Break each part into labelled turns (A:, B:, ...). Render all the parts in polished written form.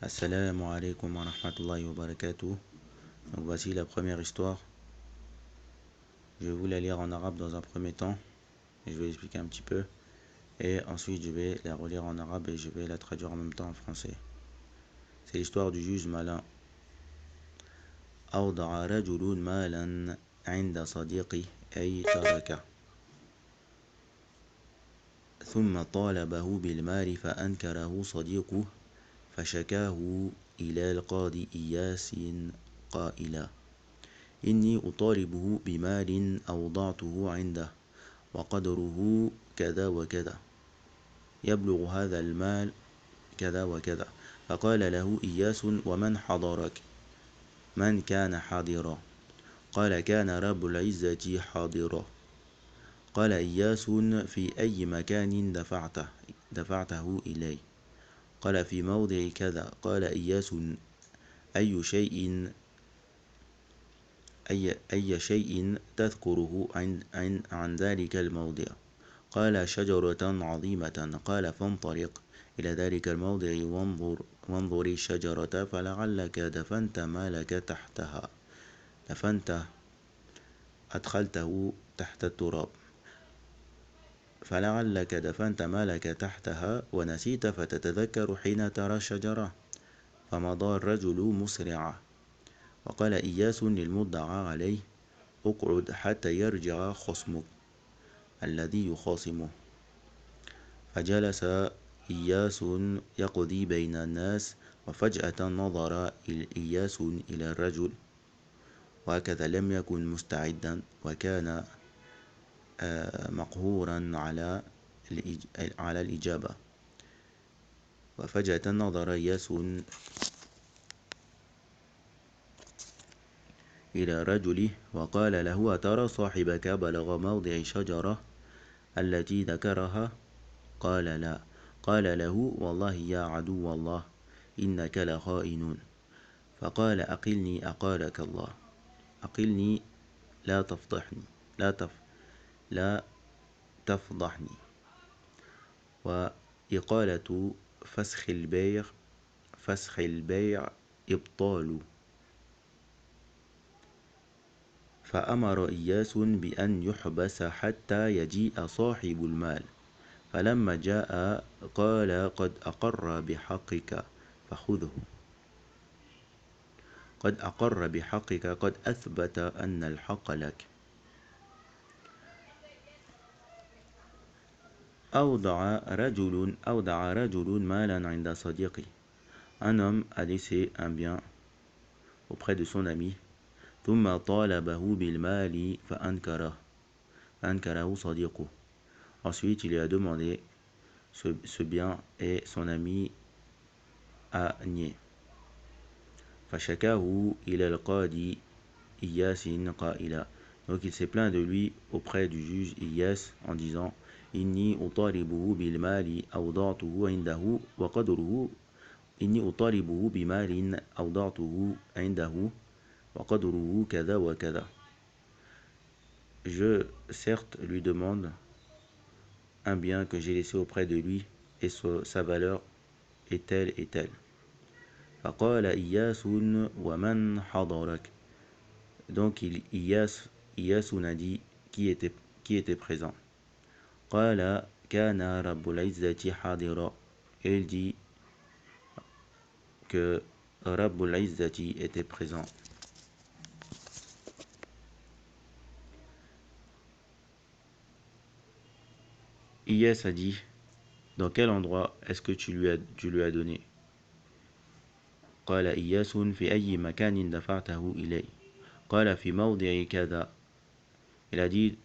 A: Assalamu alaikum wa rahmatullahi wa barakatuh. Donc voici la première histoire. Je vais vous la lire en arabe dans un premier temps. Et je vais expliquer un petit peu. Et ensuite je vais la relire en arabe et je vais la traduire en même temps en français. C'est l'histoire du juge malin. أوضع رجل مالا عند صديقه أي تركه ثم طالبه بالمال فأنكره صديقه فشكاه إلى القاضي إياس قائلا إني أطالبه بمال أوضعته عنده وقدره كذا وكذا يبلغ هذا المال كذا وكذا. فقال له إياس ومن حضرك؟ من كان حاضرا؟ قال كان رب العزة حاضرا. قال إياس في أي مكان دفعته إلي؟ قال في موضع كذا. قال إياس أي شيء تذكره عن ذلك الموضع؟ قال شجرة عظيمة. قال فانطلق إلى ذلك الموضع وانظر الشجرة فلعلك دفنت مالك تحتها. أدخلته تحت التراب فلعلك دفنت مالك تحتها ونسيت فتتذكر حين ترى الشجرة. فمضى الرجل مسرعا. وقال إياس للمدعى عليه اقعد حتى يرجع خصمك الذي يخاصمه. فجلس إياس يقضي بين الناس وفجأة نظر إياس إلى الرجل وهكذا لم يكن مستعدا وكان مقهورا على الإجابة. وفجأة نظر إياس إلى رجله وقال له أترى صاحبك بلغ موضع شجرة التي ذكرها؟ قال لا. قال له والله يا عدو الله إنك لخائن. فقال أقلني أقالك الله. أقلني لا تفضحني. وإقالة فسخ البيع إبطال. فأمر إياس بأن يحبس حتى يجيء صاحب المال. فلما جاء قال قد أقر بحقك فخذه. قد أقر بحقك قد أثبت أن الحق لك. أودع رجل مالا عند صديقه. Un homme a laissé un bien auprès de son ami. ثم طالبه بالمال فأنكره صديقه. Ensuite il lui a demandé ce bien et son ami a nié. فشكاه إلى القاضي إياس قائلا. Donc il s'est plaint de lui auprès du juge Iyas en disant إني أطالبه بالمال أوضعته عنده وقدره كذا وكذا. Je certes lui demande un bien que j'ai laissé auprès de lui et sa valeur est telle et telle. فقال إياس ومن حضرك. Donc Iyas a dit qui était présent. قال كان رب العزة حاضرا. Et il dit que Rabbul Izzati était présent. Iyas a dit dans quel endroit est-ce que tu lui as donné? قال إياس في أي مكان دفعته إلي؟ قال في موضع كذا. Il a dit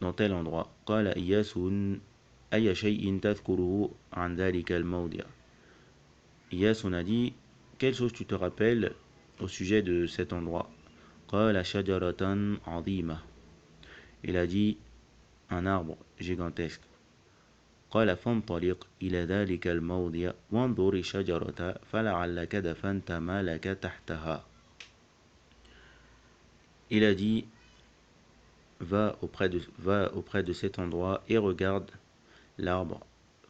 A: dans tel endroit. قال إياس أي شيء تذكره عن ذلك الموضع؟ Iyas a dit quelle chose tu te rappelles au sujet de cet endroit? قال شجرة عظيمة. Il a dit un arbre gigantesque. قال فانطلق إلى ذلك الموضع وانظر الشجرة فلعلك دفنت مالك تحتها. Il a dit va auprès de cet endroit et regarde l'arbre.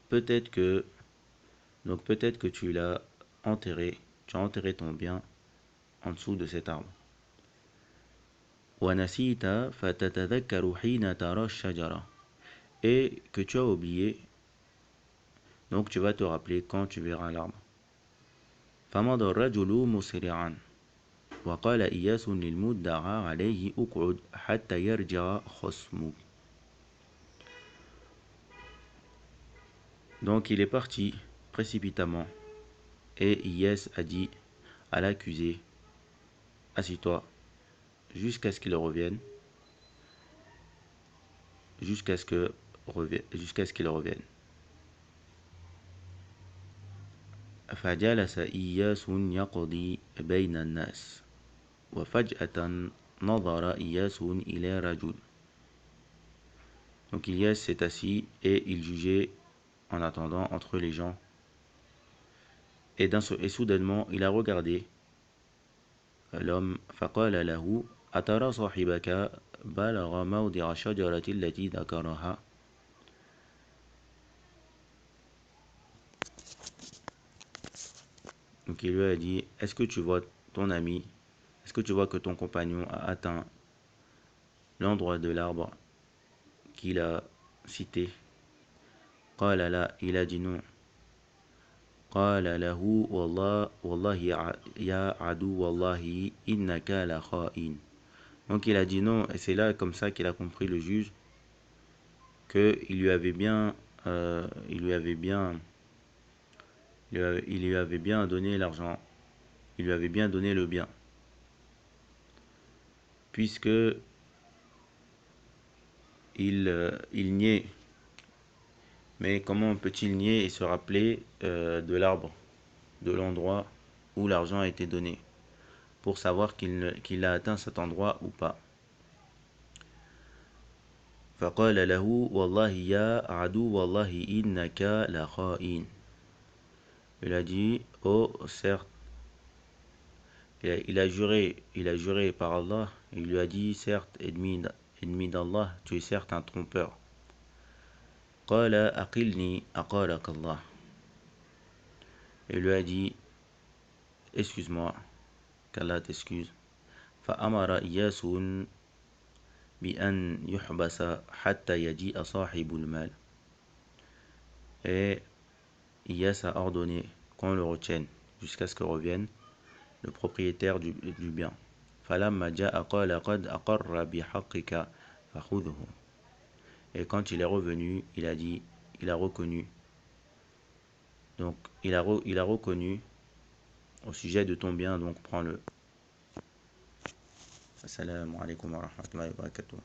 A: Peut-être que tu l'as enterré tu as enterré ton bien en dessous de cet arbre. وَنَسِيتَ فَتَتَذَكَّرُ حِينَ تَرَى الشَّجَرَةَ. Et que tu as oublié, donc tu vas te rappeler quand tu verras l'arbre. فَمَضَى الرَّجُلُ مُسْرِعًا وقال إياس للمدعى عليه اقعد حتى يرجع خصمك. Donc il est parti précipitamment et Iyas a dit à l'accusé, assis-toi jusqu'à ce qu'il revienne, jusqu'à ce qu'il revienne. فجلس إياس يقضي بين الناس وفجأة نظر إياس إلى رجل. Donc Iyas s'est assis et il jugeait en attendant entre les gens. Et soudainement il a regardé l'homme. فقال له أترى صاحبك بلغ موضع الشجرة التي ذكرها. Donc il lui a dit, est-ce que tu vois ton ami, est-ce que tu vois que ton compagnon a atteint l'endroit de l'arbre qu'il a cité? قال لا, il a dit non. قال له والله يا عدو الله إنك لخائن. Donc il a dit non, et c'est là comme ça qu'il a compris, le juge, que il lui avait bien donné l'argent, il lui avait bien donné le bien, puisque il niait. Mais comment peut-il nier et se rappeler de l'arbre, de l'endroit où l'argent a été donné, pour savoir qu'il a atteint cet endroit ou pas? فقال له والله يا عدو الله إنك لخائن. Il a dit, oh certes, il a juré par Allah, et il lui a dit, certes, ennemi d'Allah, tu es certes un trompeur. قال أقلني أقالك الله. Il lui a dit, excuse-moi, qu'Allah t'excuse. فأمر إياس بأن يحبس حتى يجيء صاحب المال. Et Iyas a ordonné qu'on le retienne jusqu'à ce que revienne le propriétaire du bien. فلما جاء قال قد أقر بحقك فخذه. Et quand il est revenu, il a dit, il a reconnu. Donc il a reconnu au sujet de ton bien, donc prends-le. Assalamu alaikum wa rahmatullahi wa barakatuh.